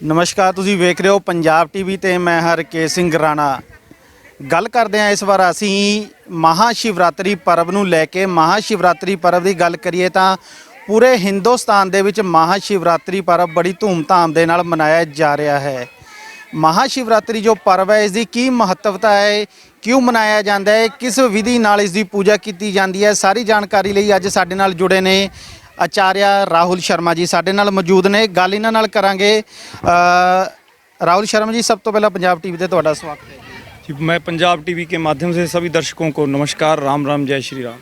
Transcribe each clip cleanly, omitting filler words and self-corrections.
नमस्कार, तुसीं वेख रहे हो पंजाब टीवी ते मैं हर केस सिंह राणा। गल करते हैं इस बार असी महाशिवरात्रि पर्व नूं लैके। महाशिवरात्रि पर्व की गल करिए तो पूरे हिंदुस्तान दे विच महाशिवरात्रि पर्व बड़ी धूमधाम दे नाल मनाया जा रहा है। महाशिवरात्रि जो पर्व है इसकी की महत्वता है, क्यों मनाया जाता है, किस विधि नाल इसकी पूजा की जाती है, सारी जानकारी लई अज साडे नाल जुड़े ने आचार्य राहुल शर्मा जी साडे नाल मौजूद ने। गल इन्हां नाल करांगे। राहुल शर्मा जी, सब तो पहला पंजाब टीवी ते तुहाडा स्वागत है जी। मैं पंजाब टीवी के माध्यम से सभी दर्शकों को नमस्कार, राम राम, जय श्री राम।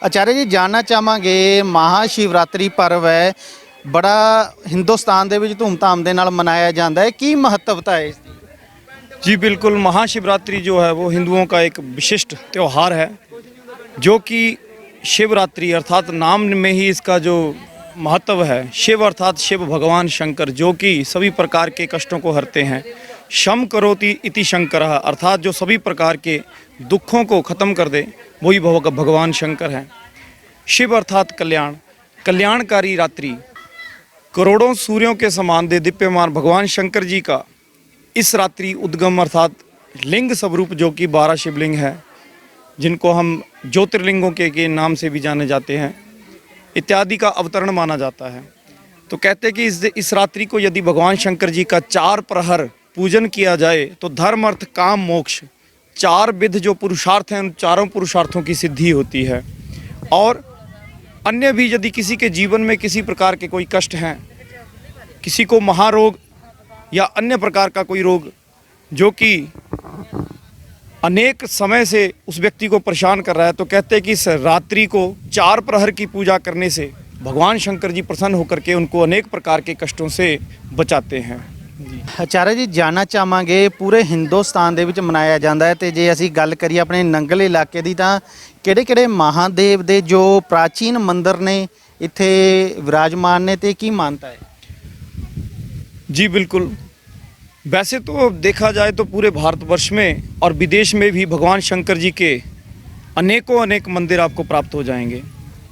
आचार्य जी, जानना चाहांगे महाशिवरात्रि पर्व है बड़ा हिंदुस्तान दे विच धूमधाम दे नाल मनाया जाता है, की महत्वता है इसकी? जी बिल्कुल, महाशिवरात्रि जो है वो हिंदुओं का एक विशिष्ट त्यौहार है, जो कि शिवरात्रि अर्थात नाम में ही इसका जो महत्व है, शिव अर्थात शिव भगवान शंकर, जो कि सभी प्रकार के कष्टों को हरते हैं। शम करोति इति शंकरः, अर्थात जो सभी प्रकार के दुखों को ख़त्म कर दे वही भगवान शंकर हैं। शिव अर्थात कल्याण, कल्याणकारी रात्रि, करोड़ों सूर्यों के समान दे दीप्यमान भगवान शंकर जी का इस रात्रि उद्गम अर्थात लिंग स्वरूप, जो कि 12 शिवलिंग है, जिनको हम ज्योतिर्लिंगों के नाम से भी जाने जाते हैं, इत्यादि का अवतरण माना जाता है। तो कहते हैं कि इस रात्रि को यदि भगवान शंकर जी का 4 प्रहर पूजन किया जाए तो धर्म अर्थ काम मोक्ष 4 विध जो पुरुषार्थ हैं, उन चारों पुरुषार्थों की सिद्धि होती है। और अन्य भी यदि किसी के जीवन में किसी प्रकार के कोई कष्ट हैं, किसी को महारोग या अन्य प्रकार का कोई रोग जो कि अनेक समय से उस व्यक्ति को परेशान कर रहा है, तो कहते हैं कि इस रात्रि को 4 प्रहर की पूजा करने से भगवान शंकर जी प्रसन्न होकर के उनको अनेक प्रकार के कष्टों से बचाते हैं। आचार्य जी, जानना चाहांगे पूरे हिंदुस्तान दे विच मनाया जाता है, तो जे असी गल करिए अपने नंगल इलाके की, तो किहड़े-किहड़े महादेव दे जो प्राचीन मंदिर ने इत्थे विराजमान ने, ते की मानता है? जी बिल्कुल, वैसे तो देखा जाए तो पूरे भारतवर्ष में और विदेश में भी भगवान शंकर जी के अनेक मंदिर आपको प्राप्त हो जाएंगे,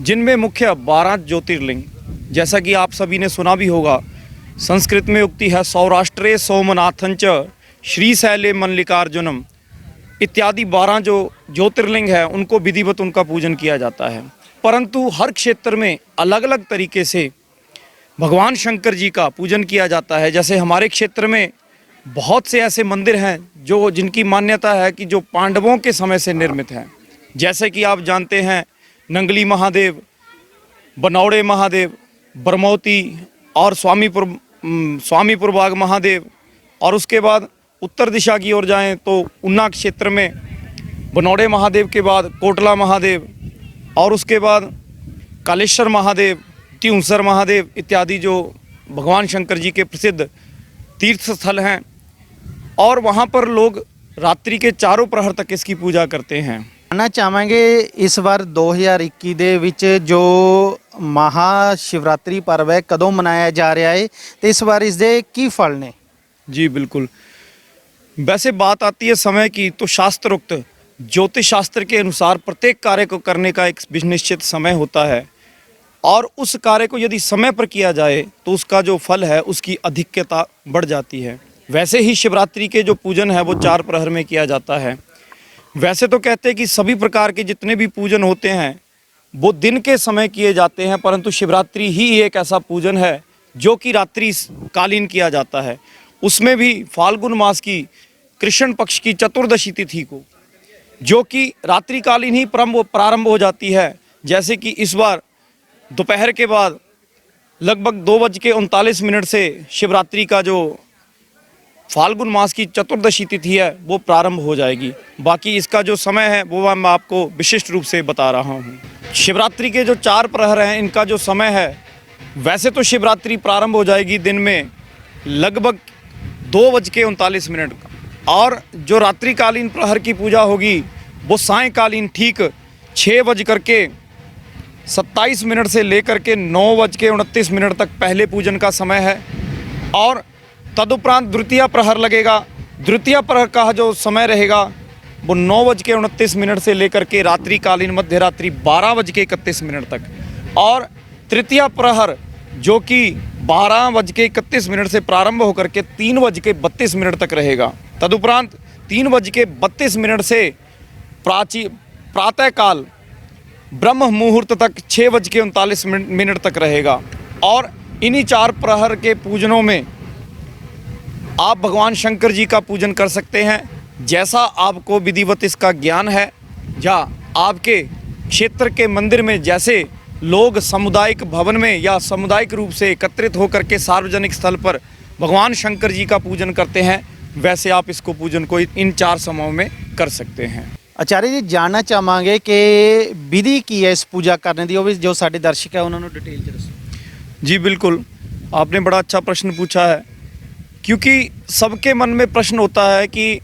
जिनमें मुख्य 12 ज्योतिर्लिंग, जैसा कि आप सभी ने सुना भी होगा। संस्कृत में उक्ति है, सौराष्ट्रे सोमनाथंच श्रीशैले मल्लिकार्जुनम, इत्यादि 12 जो ज्योतिर्लिंग है उनको विधिवत उनका पूजन किया जाता है। परंतु हर क्षेत्र में अलग अलग तरीके से भगवान शंकर जी का पूजन किया जाता है। जैसे हमारे क्षेत्र में बहुत से ऐसे मंदिर हैं जो जिनकी मान्यता है कि जो पांडवों के समय से निर्मित हैं, जैसे कि आप जानते हैं नंगली महादेव, बनौड़े महादेव, ब्रह्मोती और स्वामीपुर बाग महादेव। और उसके बाद उत्तर दिशा की ओर जाएं तो उन्ना क्षेत्र में बनौड़े महादेव के बाद कोटला महादेव, और उसके बाद कालेश्वर महादेव, त्यूंसर महादेव इत्यादि जो भगवान शंकर जी के प्रसिद्ध तीर्थ स्थल हैं। और वहाँ पर लोग रात्रि के 4 प्रहर तक इसकी पूजा करते हैं। जानना चाहांगे इस बार 2021 दे विच जो महाशिवरात्रि पर्व है कदों मनाया जा रहा है, तो इस बार इसके की फल ने? जी बिल्कुल, वैसे बात आती है समय की, तो शास्त्रोक्त ज्योतिष शास्त्र के अनुसार प्रत्येक कार्य को करने का एक निश्चित समय होता है, और उस कार्य को यदि समय पर किया जाए तो उसका जो फल है उसकी अधिकता बढ़ जाती है। वैसे ही शिवरात्रि के जो पूजन है वो 4 प्रहर में किया जाता है। वैसे तो कहते हैं कि सभी प्रकार के जितने भी पूजन होते हैं वो दिन के समय किए जाते हैं, परंतु शिवरात्रि ही एक ऐसा पूजन है जो कि रात्रि कालीन किया जाता है। उसमें भी फाल्गुन मास की कृष्ण पक्ष की चतुर्दशी तिथि को, जो कि रात्रिकालीन ही प्रारंभ हो जाती है। जैसे कि इस बार दोपहर के बाद लगभग 2:39 से शिवरात्रि का जो फाल्गुन मास की चतुर्दशी तिथि है वो प्रारंभ हो जाएगी। बाकी इसका जो समय है वो मैं आपको विशिष्ट रूप से बता रहा हूँ। शिवरात्रि के जो 4 प्रहर हैं इनका जो समय है, वैसे तो शिवरात्रि प्रारंभ हो जाएगी दिन में लगभग 2:39, और जो रात्रिकालीन प्रहर की पूजा होगी वो सायंकालीन ठीक 6:27 से लेकर के 9:29 तक पहले पूजन का समय है। और तदुपरांत द्वितीय प्रहर लगेगा। द्वितीय प्रहर का जो समय रहेगा वो 9:29 से लेकर के रात्रिकालीन मध्य रात्रि 12:31 तक। और तृतीय प्रहर जो कि 12:31 से प्रारंभ होकर के 3:32 तक रहेगा। तदुपरांत 3:32 से प्रातःकाल ब्रह्म मुहूर्त तक 6:39 तक रहेगा। और इन्हीं 4 प्रहर के पूजनों में आप भगवान शंकर जी का पूजन कर सकते हैं। जैसा आपको विधिवत इसका ज्ञान है, या आपके क्षेत्र के मंदिर में जैसे लोग सामुदायिक भवन में या सामुदायिक रूप से एकत्रित होकर के सार्वजनिक स्थल पर भगवान शंकर जी का पूजन करते हैं, वैसे आप इसको पूजन को इन 4 समयों में कर सकते हैं। आचार्य जी, जानना चाहांगे कि विधि की है इस पूजा करने की, वो भी जो साडे दर्शक है उन्होंने डिटेल च दसो। जी बिल्कुल, आपने बड़ा अच्छा प्रश्न पूछा है, क्योंकि सबके मन में प्रश्न होता है कि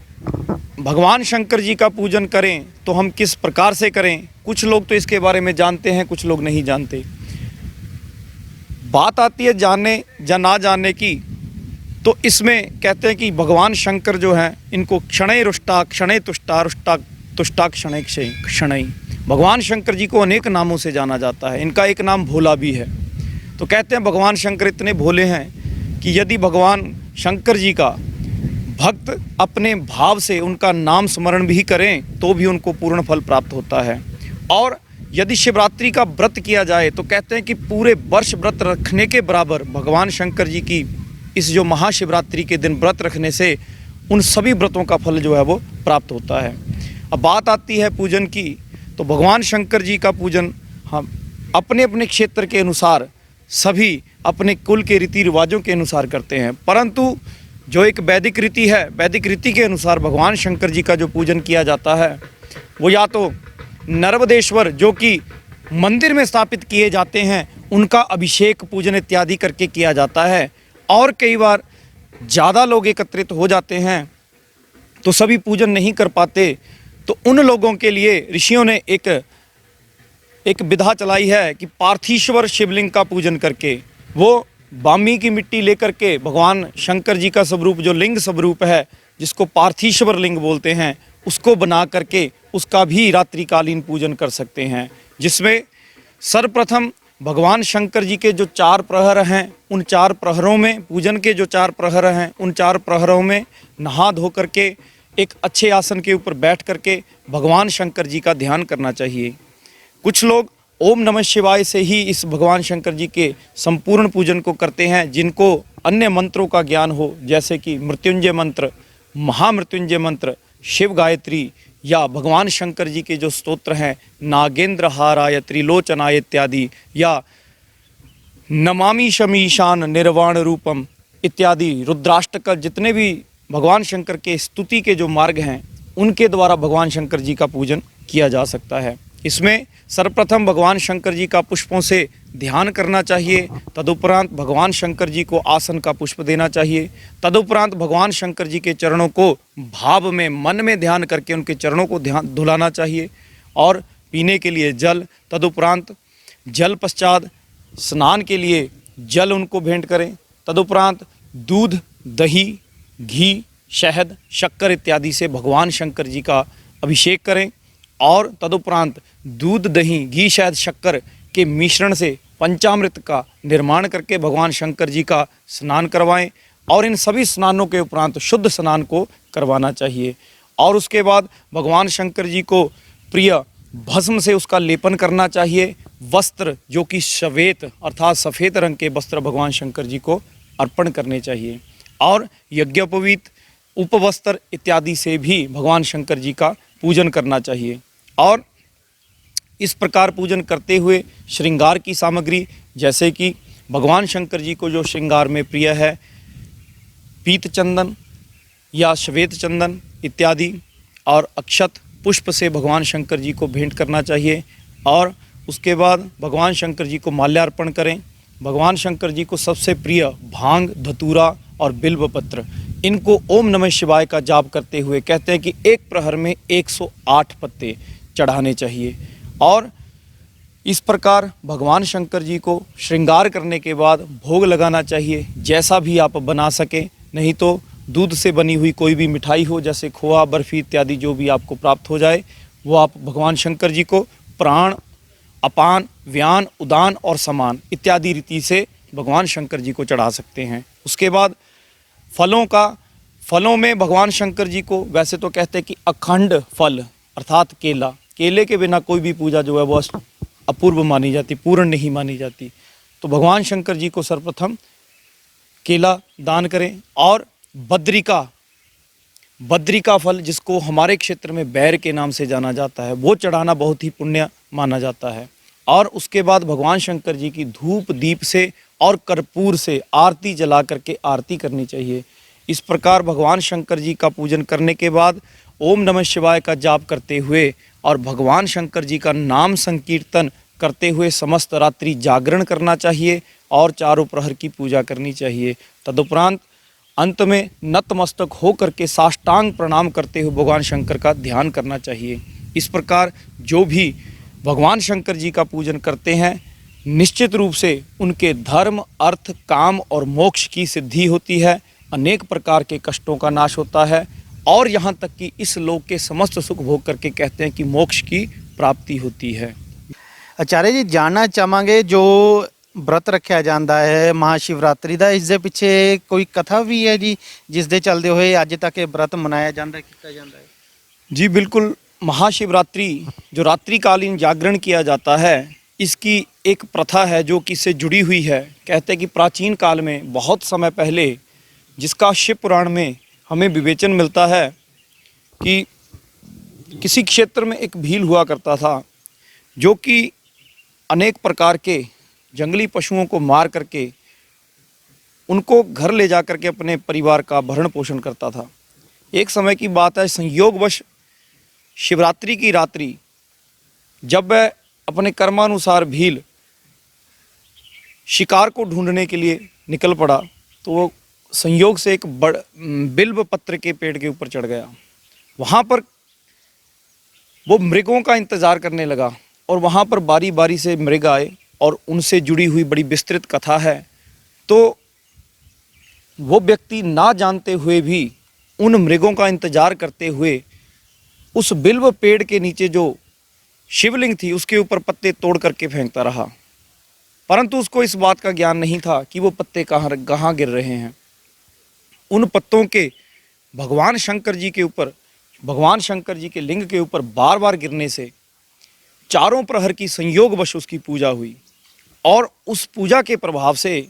भगवान शंकर जी का पूजन करें तो हम किस प्रकार से करें। कुछ लोग तो इसके बारे में जानते हैं, कुछ लोग नहीं जानते। बात आती है जानने या ना जानने की, तो इसमें कहते हैं कि भगवान शंकर जो हैं इनको क्षणै रुष्टा क्षणै तुष्टा रुष्टा तुष्टा क्षणै क्षणै, भगवान शंकर जी को अनेक नामों से जाना जाता है। इनका एक नाम भोला भी है। तो कहते हैं भगवान शंकर इतने भोले हैं कि यदि भगवान शंकर जी का भक्त अपने भाव से उनका नाम स्मरण भी करें तो भी उनको पूर्ण फल प्राप्त होता है। और यदि शिवरात्रि का व्रत किया जाए तो कहते हैं कि पूरे वर्ष व्रत रखने के बराबर भगवान शंकर जी की इस जो महाशिवरात्रि के दिन व्रत रखने से उन सभी व्रतों का फल जो है वो प्राप्त होता है। अब बात आती है पूजन की, तो भगवान शंकर जी का पूजन हम अपने अपने क्षेत्र के अनुसार सभी अपने कुल के रीति रिवाजों के अनुसार करते हैं, परंतु जो एक वैदिक रीति है, वैदिक रीति के अनुसार भगवान शंकर जी का जो पूजन किया जाता है वो या तो नर्मदेश्वर जो कि मंदिर में स्थापित किए जाते हैं उनका अभिषेक पूजन इत्यादि करके किया जाता है। और कई बार ज़्यादा लोग एकत्रित हो जाते हैं तो सभी पूजन नहीं कर पाते, तो उन लोगों के लिए ऋषियों ने एक विधा चलाई है कि पार्थीश्वर शिवलिंग का पूजन करके, वो बामी की मिट्टी लेकर के भगवान शंकर जी का स्वरूप जो लिंग स्वरूप है जिसको पार्थीश्वर लिंग बोलते हैं, उसको बना करके उसका भी रात्रिकालीन पूजन कर सकते हैं, जिसमें सर्वप्रथम भगवान शंकर जी के जो 4 प्रहर हैं उन 4 प्रहरों में, पूजन के जो 4 प्रहर हैं उन 4 प्रहरों में नहा धो करके एक अच्छे आसन के ऊपर बैठ करके भगवान शंकर जी का ध्यान करना चाहिए। कुछ लोग ओम नमः शिवाय से ही इस भगवान शंकर जी के संपूर्ण पूजन को करते हैं, जिनको अन्य मंत्रों का ज्ञान हो, जैसे कि मृत्युंजय मंत्र, महामृत्युंजय मंत्र, शिव गायत्री, या भगवान शंकर जी के जो स्तोत्र हैं नागेंद्र हाराय त्रिलोचनाय इत्यादि, या नमामि शमीशान निर्वाण रूपम इत्यादि रुद्राष्टक, जितने भी भगवान शंकर के स्तुति के जो मार्ग हैं उनके द्वारा भगवान शंकर जी का पूजन किया जा सकता है। इसमें सर्वप्रथम भगवान शंकर जी का पुष्पों से ध्यान करना चाहिए, तदुपरांत भगवान शंकर जी को आसन का पुष्प देना चाहिए, तदुपरांत भगवान शंकर जी के चरणों को भाव में मन में ध्यान करके उनके चरणों को ध्यान धुलाना चाहिए, और पीने के लिए जल, तदुपरांत जल पश्चात स्नान के लिए जल उनको भेंट करें, तदुपरांत दूध, दही, घी, शहद, शक्कर इत्यादि से भगवान शंकर जी का अभिषेक करें, और तदुपरांत दूध, दही, घी, शहद, शक्कर के मिश्रण से पंचामृत का निर्माण करके भगवान शंकर जी का स्नान करवाएं, और इन सभी स्नानों के उपरांत शुद्ध स्नान को करवाना चाहिए। और उसके बाद भगवान शंकर जी को प्रिय भस्म से उसका लेपन करना चाहिए। वस्त्र जो कि श्वेत अर्थात सफ़ेद रंग के वस्त्र भगवान शंकर जी को अर्पण करने चाहिए, और यज्ञोपवीत, उपवस्त्र इत्यादि से भी भगवान शंकर जी का पूजन करना चाहिए। और इस प्रकार पूजन करते हुए श्रृंगार की सामग्री, जैसे कि भगवान शंकर जी को जो श्रृंगार में प्रिय है पीत चंदन या श्वेत चंदन इत्यादि, और अक्षत पुष्प से भगवान शंकर जी को भेंट करना चाहिए। और उसके बाद भगवान शंकर जी को माल्यार्पण करें। भगवान शंकर जी को सबसे प्रिय भांग, धतूरा और बिल्व पत्र, इनको ओम नमः शिवाय का जाप करते हुए कहते हैं कि एक प्रहर में 108 पत्ते चढ़ाने चाहिए। और इस प्रकार भगवान शंकर जी को श्रृंगार करने के बाद भोग लगाना चाहिए, जैसा भी आप बना सकें, नहीं तो दूध से बनी हुई कोई भी मिठाई हो, जैसे खोआ, बर्फ़ी इत्यादि जो भी आपको प्राप्त हो जाए, वो आप भगवान शंकर जी को प्राण, अपान, व्यान, उदान और समान इत्यादि रीति से भगवान शंकर जी को चढ़ा सकते हैं। उसके बाद फलों में भगवान शंकर जी को वैसे तो कहते हैं कि अखंड फल अर्थात केला, केले के बिना कोई भी पूजा जो है वो अपूर्व मानी जाती, पूर्ण नहीं मानी जाती। तो भगवान शंकर जी को सर्वप्रथम केला दान करें और बद्रिका फल, जिसको हमारे क्षेत्र में बैर के नाम से जाना जाता है, वो चढ़ाना बहुत ही पुण्य माना जाता है। और उसके बाद भगवान शंकर जी की धूप दीप से और कर्पूर से आरती जला करके आरती करनी चाहिए। इस प्रकार भगवान शंकर जी का पूजन करने के बाद ओम नमः शिवाय का जाप करते हुए और भगवान शंकर जी का नाम संकीर्तन करते हुए समस्त रात्रि जागरण करना चाहिए और चारों प्रहर की पूजा करनी चाहिए। तदुपरांत अंत में नतमस्तक हो करके साष्टांग प्रणाम करते हुए भगवान शंकर का ध्यान करना चाहिए। इस प्रकार जो भी भगवान शंकर जी का पूजन करते हैं, निश्चित रूप से उनके धर्म, अर्थ, काम और मोक्ष की सिद्धि होती है, अनेक प्रकार के कष्टों का नाश होता है और यहाँ तक कि इस लोक के समस्त सुख भोग करके कहते हैं कि मोक्ष की प्राप्ति होती है। आचार्य जी, जानना चाहांगे जो व्रत रखा जाता है महाशिवरात्रि का, इस दे पिछे कोई कथा भी है जी जिस दे चलते हुए अज तक ये व्रत मनाया जाता है? जी बिल्कुल, महाशिवरात्रि जो रात्रिकालीन जागरण किया जाता है, इसकी एक प्रथा है जो कि इससे जुड़ी हुई है। कहते हैं कि प्राचीन काल में बहुत समय पहले, जिसका शिव पुराण में हमें विवेचन मिलता है कि किसी क्षेत्र में एक भील हुआ करता था जो कि अनेक प्रकार के जंगली पशुओं को मार करके उनको घर ले जा करके अपने परिवार का भरण पोषण करता था। एक समय की बात है, संयोगवश शिवरात्रि की रात्रि जब वह अपने कर्मानुसार भील शिकार को ढूंढने के लिए निकल पड़ा तो वो संयोग से एक बिल्व पत्र के पेड़ के ऊपर चढ़ गया। वहाँ पर वो मृगों का इंतज़ार करने लगा और वहाँ पर बारी बारी से मृग आए और उनसे जुड़ी हुई बड़ी विस्तृत कथा है। तो वो व्यक्ति ना जानते हुए भी उन मृगों का इंतज़ार करते हुए उस बिल्व पेड़ के नीचे जो शिवलिंग थी उसके ऊपर पत्ते तोड़ करके फेंकता रहा, परंतु उसको इस बात का ज्ञान नहीं था कि वो पत्ते कहाँ गिर रहे हैं। उन पत्तों के भगवान शंकर जी के ऊपर, भगवान शंकर जी के लिंग के ऊपर बार बार गिरने से चारों प्रहर की संयोगवश उसकी पूजा हुई और उस पूजा के प्रभाव से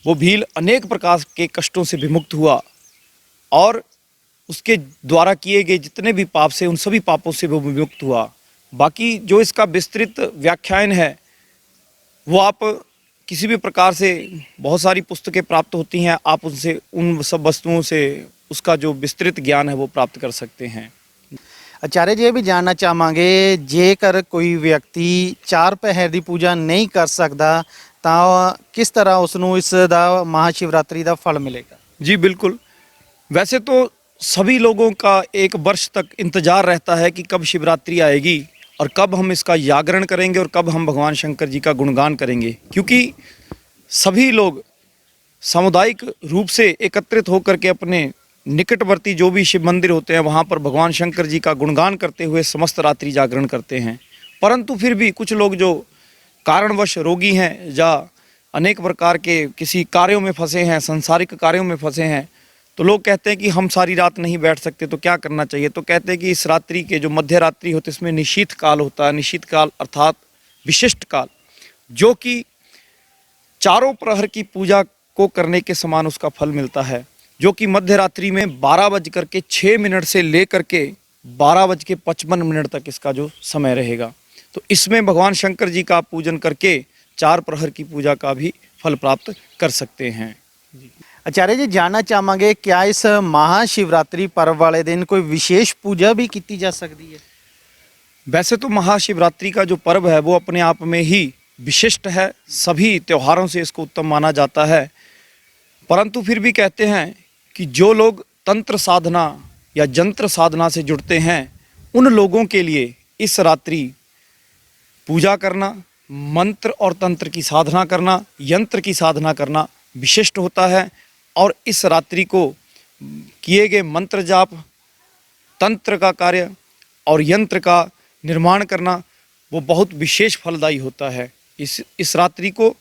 वो भील अनेक प्रकार के कष्टों से विमुक्त हुआ और उसके द्वारा किए गए जितने भी पाप से उन सभी पापों से वो विमुक्त हुआ। बाकी जो इसका विस्तृत व्याख्यान है वो आप किसी भी प्रकार से, बहुत सारी पुस्तकें प्राप्त होती हैं, आप उनसे उन सब वस्तुओं से उसका जो विस्तृत ज्ञान है वो प्राप्त कर सकते हैं। आचार्य जी, ये भी जानना चाहांगे, जेकर कोई व्यक्ति चार पहर की पूजा नहीं कर सकता तो किस तरह उसनों इस दा महाशिवरात्रि का फल मिलेगा? जी बिल्कुल, वैसे तो सभी लोगों का एक वर्ष तक इंतज़ार रहता है कि कब शिवरात्रि आएगी और कब हम इसका जागरण करेंगे और कब हम भगवान शंकर जी का गुणगान करेंगे, क्योंकि सभी लोग सामुदायिक रूप से एकत्रित होकर के अपने निकटवर्ती जो भी शिव मंदिर होते हैं वहाँ पर भगवान शंकर जी का गुणगान करते हुए समस्त रात्रि जागरण करते हैं। परंतु फिर भी कुछ लोग जो कारणवश रोगी हैं या अनेक प्रकार के किसी कार्यों में फंसे हैं, सांसारिक कार्यों में फंसे हैं, तो लोग कहते हैं कि हम सारी रात नहीं बैठ सकते, तो क्या करना चाहिए? तो कहते हैं कि इस रात्रि के जो मध्य रात्रि होती है इसमें निशीथ काल होता है। निशीथ काल अर्थात विशिष्ट काल, जो कि चारों प्रहर की पूजा को करने के समान उसका फल मिलता है, जो कि मध्य रात्रि में 12:06 से लेकर के 12:55 तक इसका जो समय रहेगा। तो इसमें भगवान शंकर जी का पूजन करके चार प्रहर की पूजा का भी फल प्राप्त कर सकते हैं। आचार्य जी, जानना चाहांगे क्या इस महाशिवरात्रि पर्व वाले दिन कोई विशेष पूजा भी की जा सकती है? वैसे तो महाशिवरात्रि का जो पर्व है वो अपने आप में ही विशिष्ट है, सभी त्योहारों से इसको उत्तम माना जाता है, परंतु फिर भी कहते हैं कि जो लोग तंत्र साधना या यंत्र साधना से जुड़ते हैं उन लोगों के लिए इस रात्रि पूजा करना, मंत्र और तंत्र की साधना करना, यंत्र की साधना करना विशिष्ट होता है। और इस रात्रि को किए गए मंत्र जाप, तंत्र का कार्य और यंत्र का निर्माण करना वो बहुत विशेष फलदायी होता है। इस रात्रि को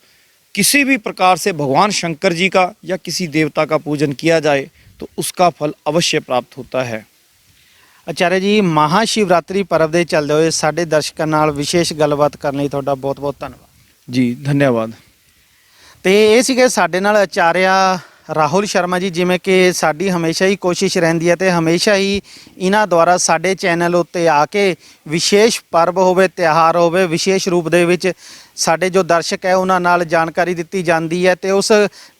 किसी भी प्रकार से भगवान शंकर जी का या किसी देवता का पूजन किया जाए तो उसका फल अवश्य प्राप्त होता है। ਆਚਾਰਿਆ ਜੀ ਮਹਾਸ਼ਿਵਰਾਤਰੀ ਪਰਵ ਦੇ ਚੱਲਦੇ ਹੋਏ ਸਾਡੇ ਦਰਸ਼ਕਾਂ ਨਾਲ ਵਿਸ਼ੇਸ਼ ਗੱਲਬਾਤ ਕਰਨ ਲਈ ਤੁਹਾਡਾ ਬਹੁਤ-ਬਹੁਤ ਧੰਨਵਾਦ। जी धन्यवाद। ਤੇ ਇਹ ਸੀਗੇ ਸਾਡੇ ਨਾਲ ਆਚਾਰਿਆ ਰਾਹੁਲ ਸ਼ਰਮਾ ਜੀ, ਜਿਵੇਂ ਕਿ ਸਾਡੀ ਹਮੇਸ਼ਾ ਹੀ ਕੋਸ਼ਿਸ਼ ਰਹਿੰਦੀ ਹੈ ਤੇ ਹਮੇਸ਼ਾ ਹੀ ਇਹਨਾਂ ਦੁਆਰਾ ਸਾਡੇ ਚੈਨਲ ਉੱਤੇ ਆ ਕੇ ਵਿਸ਼ੇਸ਼ ਪਰਬ ਹੋਵੇ, ਤਿਉਹਾਰ ਹੋਵੇ, ਵਿਸ਼ੇਸ਼ ਰੂਪ ਦੇ ਵਿੱਚ ਸਾਡੇ ਜੋ ਦਰਸ਼ਕ ਹੈ ਉਹਨਾਂ ਨਾਲ ਜਾਣਕਾਰੀ ਦਿੱਤੀ ਜਾਂਦੀ ਹੈ ਤੇ ਉਸ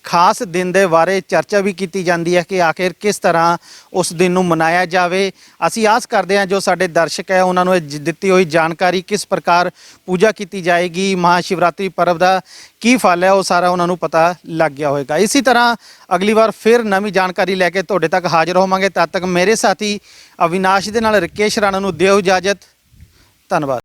ਖਾਸ ਦਿਨ ਦੇ ਬਾਰੇ ਚਰਚਾ ਵੀ ਕੀਤੀ ਜਾਂਦੀ ਹੈ ਕਿ ਆਖਿਰ ਕਿਸ ਤਰ੍ਹਾਂ ਉਸ ਦਿਨ ਨੂੰ ਮਨਾਇਆ ਜਾਵੇ। ਅਸੀਂ ਆਸ ਕਰਦੇ ਹਾਂ ਜੋ ਸਾਡੇ ਦਰਸ਼ਕ ਹੈ ਉਹਨਾਂ ਨੂੰ ਇਹ ਦਿੱਤੀ ਹੋਈ ਜਾਣਕਾਰੀ, ਕਿਸ ਪ੍ਰਕਾਰ ਪੂਜਾ ਕੀਤੀ ਜਾਏਗੀ, ਮਹਾਸ਼ਿਵਰਾਤਰੀ ਪਰਵ ਦਾ ਕੀ ਫਲ ਹੈ, ਉਹ ਸਾਰਾ ਉਹਨਾਂ ਨੂੰ ਪਤਾ ਲੱਗ ਗਿਆ ਹੋਵੇਗਾ। ਇਸੇ ਤਰ੍ਹਾਂ ਅਗਲੀ ਵਾਰ ਫਿਰ ਨਵੀਂ ਜਾਣਕਾਰੀ ਲੈ ਕੇ ਤੁਹਾਡੇ ਤੱਕ ਹਾਜ਼ਰ ਹੋਵਾਂਗੇ। ਤਦ ਤੱਕ ਮੇਰੇ ਸਾਥੀ ਅਵਿਨਾਸ਼ ਦੇ ਨਾਲ ਰਕੇਸ਼ ਰਾਣਾ ਨੂੰ ਦਿਓ ਇਜਾਜ਼ਤ। ਧੰਨਵਾਦ।